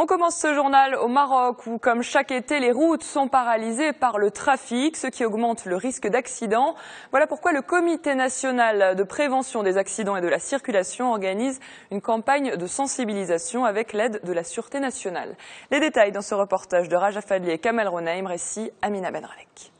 On commence ce journal au Maroc où, comme chaque été, les routes sont paralysées par le trafic, ce qui augmente le risque d'accident. Voilà pourquoi le Comité national de prévention des accidents et de la circulation organise une campagne de sensibilisation avec l'aide de la Sûreté nationale. Les détails dans ce reportage de Raja Fadli et Kamel Ronaim, récit Amina Benralek.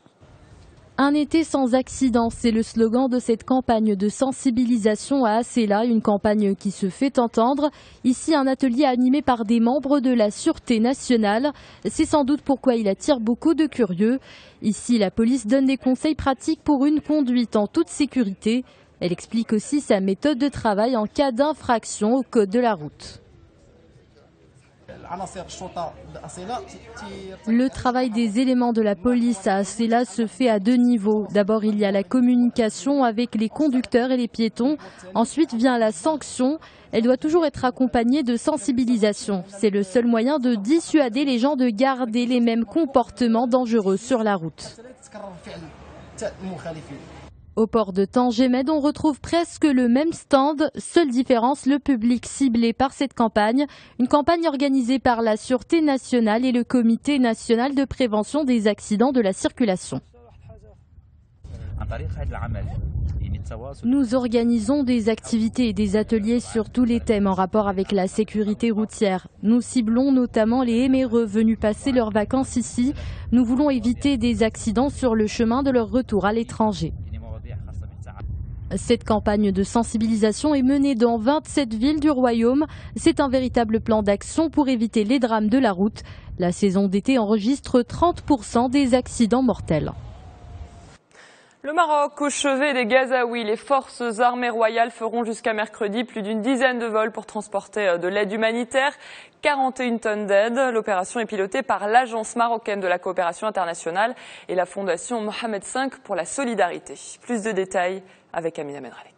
Un été sans accident, c'est le slogan de cette campagne de sensibilisation à Asséla, une campagne qui se fait entendre. Ici, un atelier animé par des membres de la Sûreté nationale. C'est sans doute pourquoi il attire beaucoup de curieux. Ici, la police donne des conseils pratiques pour une conduite en toute sécurité. Elle explique aussi sa méthode de travail en cas d'infraction au code de la route. Le travail des éléments de la police à Asséla se fait à deux niveaux. D'abord, il y a la communication avec les conducteurs et les piétons. Ensuite vient la sanction. Elle doit toujours être accompagnée de sensibilisation. C'est le seul moyen de dissuader les gens de garder les mêmes comportements dangereux sur la route. Au port de Tangemed, on retrouve presque le même stand. Seule différence, le public ciblé par cette campagne. Une campagne organisée par la Sûreté nationale et le Comité national de prévention des accidents de la circulation. Nous organisons des activités et des ateliers sur tous les thèmes en rapport avec la sécurité routière. Nous ciblons notamment les éméreux venus passer leurs vacances ici. Nous voulons éviter des accidents sur le chemin de leur retour à l'étranger. Cette campagne de sensibilisation est menée dans 27 villes du royaume. C'est un véritable plan d'action pour éviter les drames de la route. La saison d'été enregistre 30% des accidents mortels. Le Maroc au chevet des Gazaouis. Les forces armées royales feront jusqu'à mercredi plus d'une dizaine de vols pour transporter de l'aide humanitaire. 41 tonnes d'aide. L'opération est pilotée par l'Agence marocaine de la coopération internationale et la Fondation Mohamed V pour la solidarité. Plus de détails avec Amina Benralek.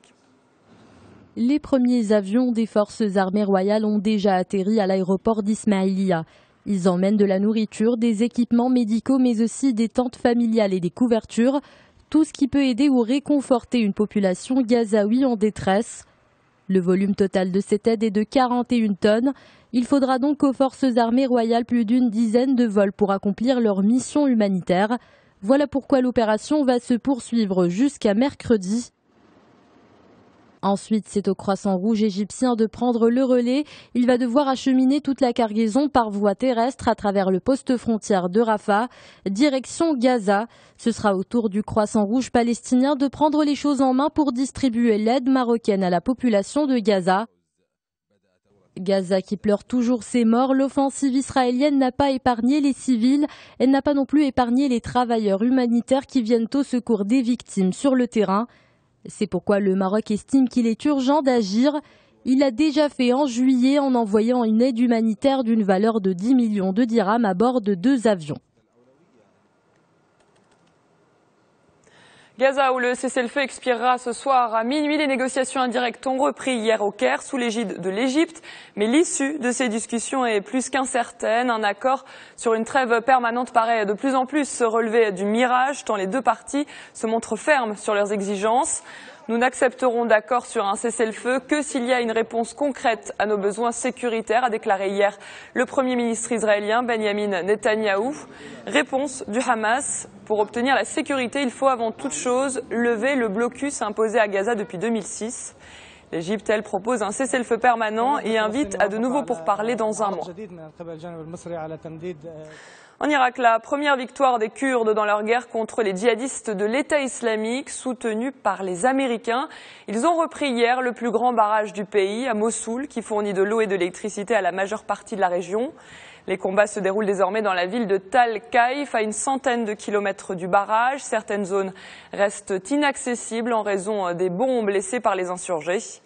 Les premiers avions des forces armées royales ont déjà atterri à l'aéroport d'Ismaïlia. Ils emmènent de la nourriture, des équipements médicaux, mais aussi des tentes familiales et des couvertures. Tout ce qui peut aider ou réconforter une population gazaoui en détresse. Le volume total de cette aide est de 41 tonnes. Il faudra donc aux forces armées royales plus d'une dizaine de vols pour accomplir leur mission humanitaire. Voilà pourquoi l'opération va se poursuivre jusqu'à mercredi. Ensuite, c'est au Croissant Rouge égyptien de prendre le relais. Il va devoir acheminer toute la cargaison par voie terrestre à travers le poste frontière de Rafah, direction Gaza. Ce sera au tour du Croissant Rouge palestinien de prendre les choses en main pour distribuer l'aide marocaine à la population de Gaza. Gaza qui pleure toujours ses morts, l'offensive israélienne n'a pas épargné les civils, elle n'a pas non plus épargné les travailleurs humanitaires qui viennent au secours des victimes sur le terrain. C'est pourquoi le Maroc estime qu'il est urgent d'agir. Il l'a déjà fait en juillet en envoyant une aide humanitaire d'une valeur de 10 millions de dirhams à bord de 2 avions. Gaza, où le cessez-le-feu expirera ce soir à minuit, les négociations indirectes ont repris hier au Caire sous l'égide de l'Égypte. Mais l'issue de ces discussions est plus qu'incertaine. Un accord sur une trêve permanente paraît de plus en plus se relever du mirage, tant les deux parties se montrent fermes sur leurs exigences. Nous n'accepterons d'accord sur un cessez-le-feu que s'il y a une réponse concrète à nos besoins sécuritaires, a déclaré hier le Premier ministre israélien Benjamin Netanyahou. Réponse du Hamas. Pour obtenir la sécurité, il faut avant toute chose lever le blocus imposé à Gaza depuis 2006. L'Égypte, elle, propose un cessez-le-feu permanent et invite à de nouveaux pourparlers dans un mois. En Irak, la première victoire des Kurdes dans leur guerre contre les djihadistes de l'État islamique, soutenus par les Américains. Ils ont repris hier le plus grand barrage du pays, à Mossoul, qui fournit de l'eau et de l'électricité à la majeure partie de la région. Les combats se déroulent désormais dans la ville de Tal Kaif, à une centaine de kilomètres du barrage. Certaines zones restent inaccessibles en raison des bombes laissées par les insurgés.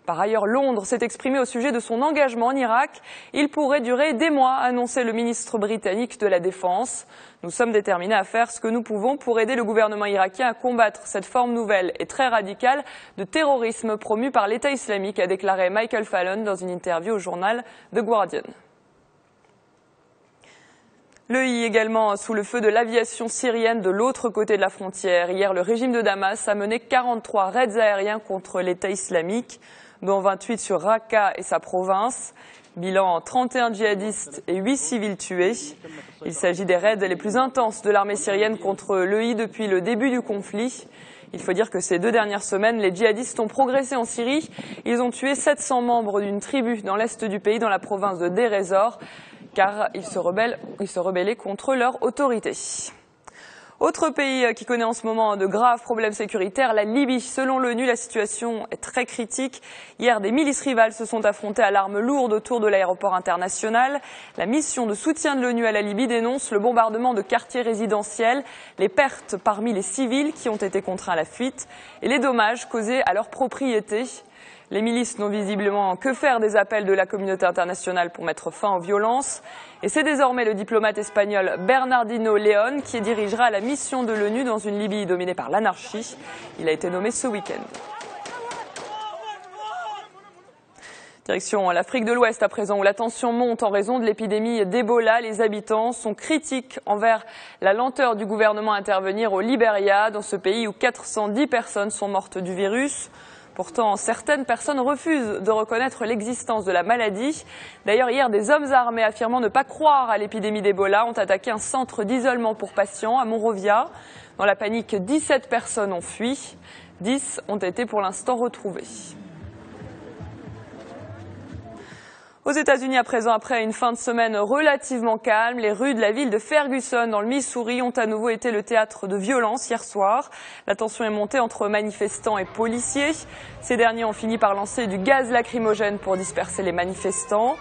Par ailleurs, Londres s'est exprimé au sujet de son engagement en Irak. Il pourrait durer des mois, a annoncé le ministre britannique de la Défense. Nous sommes déterminés à faire ce que nous pouvons pour aider le gouvernement irakien à combattre cette forme nouvelle et très radicale de terrorisme promue par l'État islamique, a déclaré Michael Fallon dans une interview au journal The Guardian. L'EI également sous le feu de l'aviation syrienne de l'autre côté de la frontière. Hier, le régime de Damas a mené 43 raids aériens contre l'État islamique. dont 28 sur Raqqa et sa province. Bilan 31 djihadistes et 8 civils tués. Il s'agit des raids les plus intenses de l'armée syrienne contre l'EI depuis le début du conflit. Il faut dire que ces 2 dernières semaines, les djihadistes ont progressé en Syrie. Ils ont tué 700 membres d'une tribu dans l'est du pays, dans la province de Deir ez-Zor, car ils se rebellaient contre leur autorité. Autre pays qui connaît en ce moment de graves problèmes sécuritaires, la Libye. Selon l'ONU, la situation est très critique. Hier, des milices rivales se sont affrontées à l'arme lourde autour de l'aéroport international. La mission de soutien de l'ONU à la Libye dénonce le bombardement de quartiers résidentiels, les pertes parmi les civils qui ont été contraints à la fuite et les dommages causés à leurs propriétés. Les milices n'ont visiblement que faire des appels de la communauté internationale pour mettre fin aux violences. Et c'est désormais le diplomate espagnol Bernardino León qui dirigera la mission de l'ONU dans une Libye dominée par l'anarchie. Il a été nommé ce week-end. Direction l'Afrique de l'Ouest à présent, où la tension monte en raison de l'épidémie d'Ebola. Les habitants sont critiques envers la lenteur du gouvernement à intervenir au Libéria, dans ce pays où 410 personnes sont mortes du virus. Pourtant, certaines personnes refusent de reconnaître l'existence de la maladie. D'ailleurs, hier, des hommes armés affirmant ne pas croire à l'épidémie d'Ebola ont attaqué un centre d'isolement pour patients à Monrovia. Dans la panique, 17 personnes ont fui. 10 ont été pour l'instant retrouvées. Aux États-Unis à présent, après une fin de semaine relativement calme, les rues de la ville de Ferguson dans le Missouri ont à nouveau été le théâtre de violences hier soir. La tension est montée entre manifestants et policiers. Ces derniers ont fini par lancer du gaz lacrymogène pour disperser les manifestants.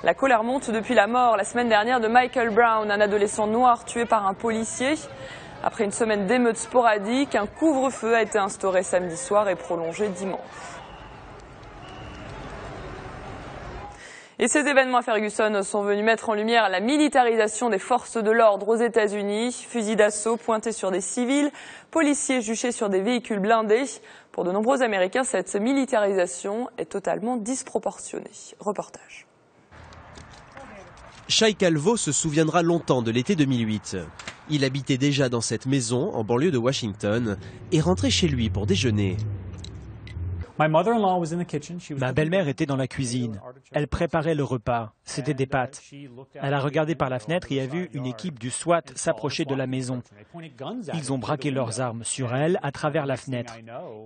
La colère monte depuis la mort la semaine dernière de Michael Brown, un adolescent noir tué par un policier. Après une semaine d'émeutes sporadiques, un couvre-feu a été instauré samedi soir et prolongé dimanche. Et ces événements à Ferguson sont venus mettre en lumière la militarisation des forces de l'ordre aux États-Unis. Fusils d'assaut pointés sur des civils, policiers juchés sur des véhicules blindés. Pour de nombreux Américains, cette militarisation est totalement disproportionnée. Reportage. Shai Calvo se souviendra longtemps de l'été 2008. Il habitait déjà dans cette maison en banlieue de Washington et rentrait chez lui pour déjeuner. Ma belle-mère était dans la cuisine. Elle préparait le repas. C'était des pâtes. Elle a regardé par la fenêtre et a vu une équipe du SWAT s'approcher de la maison. Ils ont braqué leurs armes sur elle à travers la fenêtre.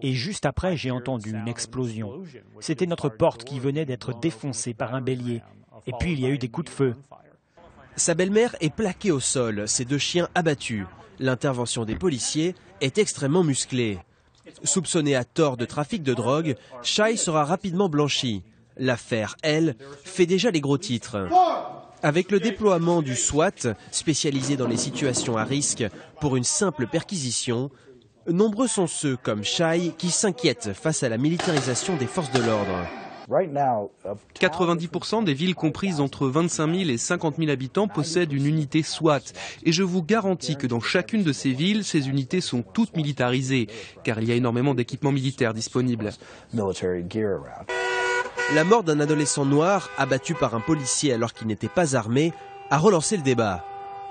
Et juste après, j'ai entendu une explosion. C'était notre porte qui venait d'être défoncée par un bélier. Et puis il y a eu des coups de feu. Sa belle-mère est plaquée au sol, ses 2 chiens abattus. L'intervention des policiers est extrêmement musclée. Soupçonné à tort de trafic de drogue, Shai sera rapidement blanchi. L'affaire, elle, fait déjà les gros titres. Avec le déploiement du SWAT, spécialisé dans les situations à risque, pour une simple perquisition, nombreux sont ceux comme Shai qui s'inquiètent face à la militarisation des forces de l'ordre. 90% des villes comprises entre 25 000 et 50 000 habitants possèdent une unité SWAT. Et je vous garantis que dans chacune de ces villes, ces unités sont toutes militarisées, car il y a énormément d'équipements militaires disponibles. La mort d'un adolescent noir, abattu par un policier alors qu'il n'était pas armé, a relancé le débat.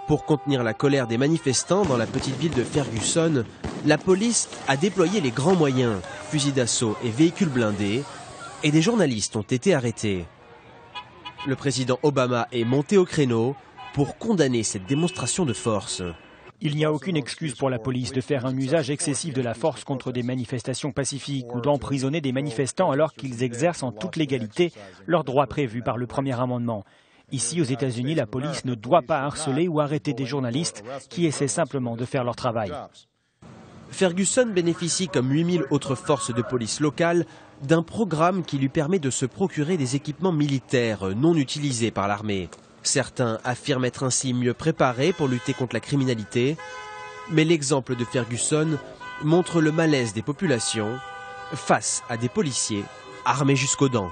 Pour contenir la colère des manifestants dans la petite ville de Ferguson, la police a déployé les grands moyens, fusils d'assaut et véhicules blindés, et des journalistes ont été arrêtés. Le président Obama est monté au créneau pour condamner cette démonstration de force. Il n'y a aucune excuse pour la police de faire un usage excessif de la force contre des manifestations pacifiques ou d'emprisonner des manifestants alors qu'ils exercent en toute légalité leurs droits prévus par le premier amendement. Ici, aux États-Unis, la police ne doit pas harceler ou arrêter des journalistes qui essaient simplement de faire leur travail. Ferguson bénéficie, comme 8000 autres forces de police locales, d'un programme qui lui permet de se procurer des équipements militaires non utilisés par l'armée. Certains affirment être ainsi mieux préparés pour lutter contre la criminalité, mais l'exemple de Ferguson montre le malaise des populations face à des policiers armés jusqu'aux dents.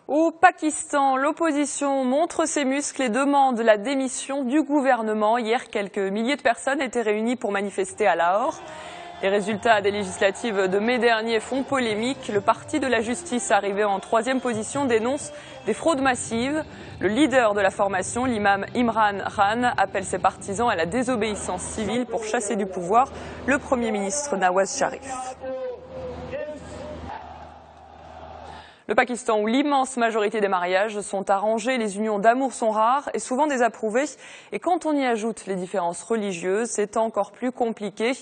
Au Pakistan, l'opposition montre ses muscles et demande la démission du gouvernement. Hier, quelques milliers de personnes étaient réunies pour manifester à Lahore. Les résultats des législatives de mai dernier font polémique. Le parti de la justice, arrivé en 3e position, dénonce des fraudes massives. Le leader de la formation, l'imam Imran Khan, appelle ses partisans à la désobéissance civile pour chasser du pouvoir le Premier ministre Nawaz Sharif. Le Pakistan, où l'immense majorité des mariages sont arrangés, les unions d'amour sont rares et souvent désapprouvées. Et quand on y ajoute les différences religieuses, c'est encore plus compliqué.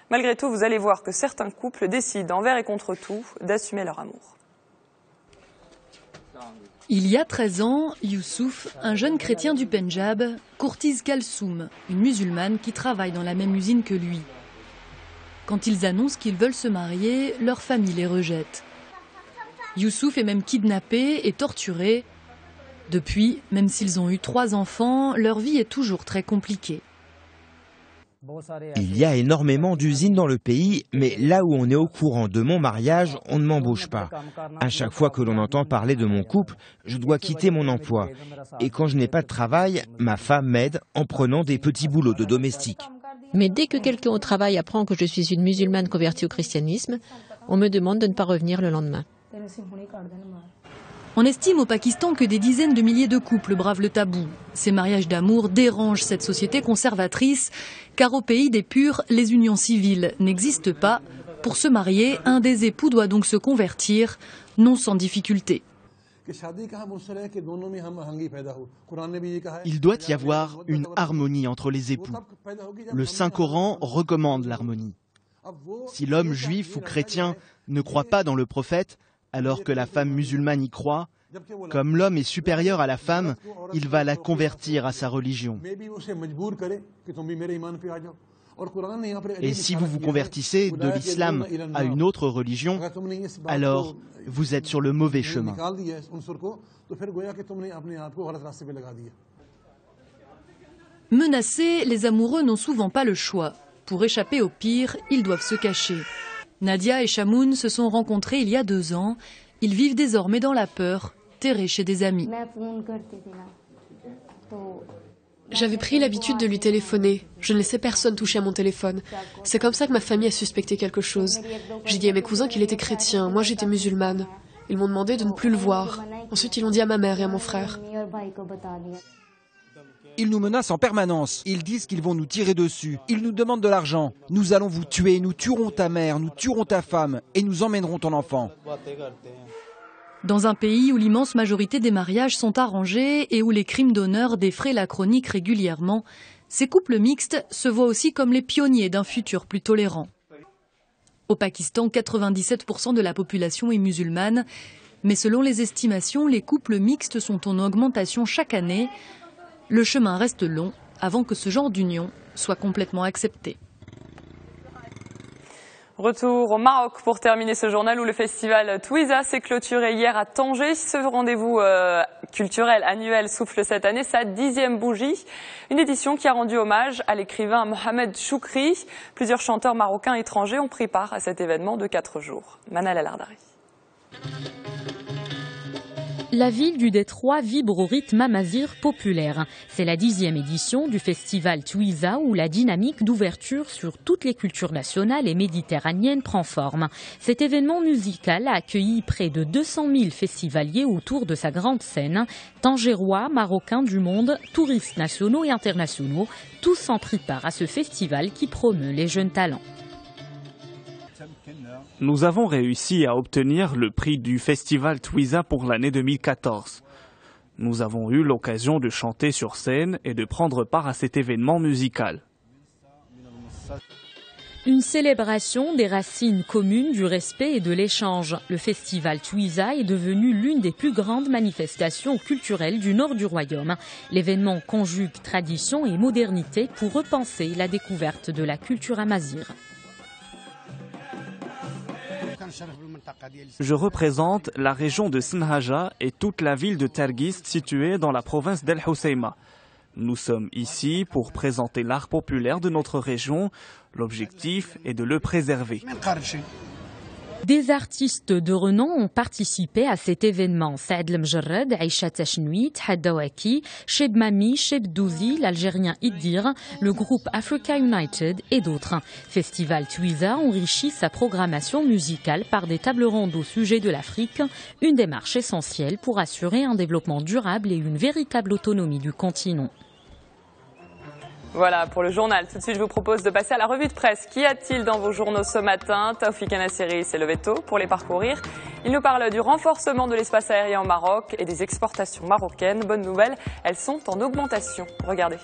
Malgré tout, vous allez voir que certains couples décident envers et contre tout d'assumer leur amour. Il y a 13 ans, Youssouf, un jeune chrétien du Pendjab, courtise Kalsoum, une musulmane qui travaille dans la même usine que lui. Quand ils annoncent qu'ils veulent se marier, leur famille les rejette. Youssouf est même kidnappé et torturé. Depuis, même s'ils ont eu 3 enfants, leur vie est toujours très compliquée. Il y a énormément d'usines dans le pays, mais là où on est au courant de mon mariage, on ne m'embauche pas. À chaque fois que l'on entend parler de mon couple, je dois quitter mon emploi. Et quand je n'ai pas de travail, ma femme m'aide en prenant des petits boulots de domestique. Mais dès que quelqu'un au travail apprend que je suis une musulmane convertie au christianisme, on me demande de ne pas revenir le lendemain. On estime au Pakistan que des dizaines de milliers de couples bravent le tabou. Ces mariages d'amour dérangent cette société conservatrice, car au pays des purs, les unions civiles n'existent pas. Pour se marier, un des époux doit donc se convertir, non sans difficulté. Il doit y avoir une harmonie entre les époux. Le Saint-Coran recommande l'harmonie. Si l'homme juif ou chrétien ne croit pas dans le prophète, alors que la femme musulmane y croit, comme l'homme est supérieur à la femme, il va la convertir à sa religion. Et si vous vous convertissez de l'islam à une autre religion, alors vous êtes sur le mauvais chemin. Menacés, les amoureux n'ont souvent pas le choix. Pour échapper au pire, ils doivent se cacher. Nadia et Shamoun se sont rencontrés il y a 2 ans. Ils vivent désormais dans la peur, terrés chez des amis. J'avais pris l'habitude de lui téléphoner. Je ne laissais personne toucher à mon téléphone. C'est comme ça que ma famille a suspecté quelque chose. J'ai dit à mes cousins qu'il était chrétien, moi j'étais musulmane. Ils m'ont demandé de ne plus le voir. Ensuite ils l'ont dit à ma mère et à mon frère. Ils nous menacent en permanence. Ils disent qu'ils vont nous tirer dessus. Ils nous demandent de l'argent. Nous allons vous tuer, nous tuerons ta mère, nous tuerons ta femme et nous emmènerons ton enfant. Dans un pays où l'immense majorité des mariages sont arrangés et où les crimes d'honneur défraient la chronique régulièrement, ces couples mixtes se voient aussi comme les pionniers d'un futur plus tolérant. Au Pakistan, 97% de la population est musulmane, mais selon les estimations, les couples mixtes sont en augmentation chaque année. Le chemin reste long avant que ce genre d'union soit complètement accepté. Retour au Maroc pour terminer ce journal où le festival Twiza s'est clôturé hier à Tanger. Ce rendez-vous culturel annuel souffle cette année sa 10e bougie. Une édition qui a rendu hommage à l'écrivain Mohamed Choukri. Plusieurs chanteurs marocains étrangers ont pris part à cet événement de 4 jours. Manal Alardari. La ville du Détroit vibre au rythme amazigh populaire. C'est la 10e édition du festival Twiza où la dynamique d'ouverture sur toutes les cultures nationales et méditerranéennes prend forme. Cet événement musical a accueilli près de 200 000 festivaliers autour de sa grande scène. Tangérois, Marocains du monde, touristes nationaux et internationaux, tous ont pris part à ce festival qui promeut les jeunes talents. Nous avons réussi à obtenir le prix du festival Twiza pour l'année 2014. Nous avons eu l'occasion de chanter sur scène et de prendre part à cet événement musical. Une célébration des racines communes, du respect et de l'échange. Le festival Twiza est devenu l'une des plus grandes manifestations culturelles du nord du royaume. L'événement conjugue tradition et modernité pour repenser la découverte de la culture amazigh. Je représente la région de Sinhaja et toute la ville de Tergist située dans la province d'El Hoceima. Nous sommes ici pour présenter l'art populaire de notre région. L'objectif est de le préserver. Des artistes de renom ont participé à cet événement. Saad Lemjarrad, Aïcha Tachnouit, Haddawaki, Cheb Mami, Cheb Douzi, l'Algérien Iddir, le groupe Africa United et d'autres. Festival Twiza enrichit sa programmation musicale par des tables rondes au sujet de l'Afrique, une démarche essentielle pour assurer un développement durable et une véritable autonomie du continent. Voilà pour le journal. Tout de suite, je vous propose de passer à la revue de presse. Qu'y a-t-il dans vos journaux ce matin? Taoufik Anasseri s'est levé tôt pour les parcourir. Il nous parle du renforcement de l'espace aérien au Maroc et des exportations marocaines. Bonne nouvelle, elles sont en augmentation. Regardez.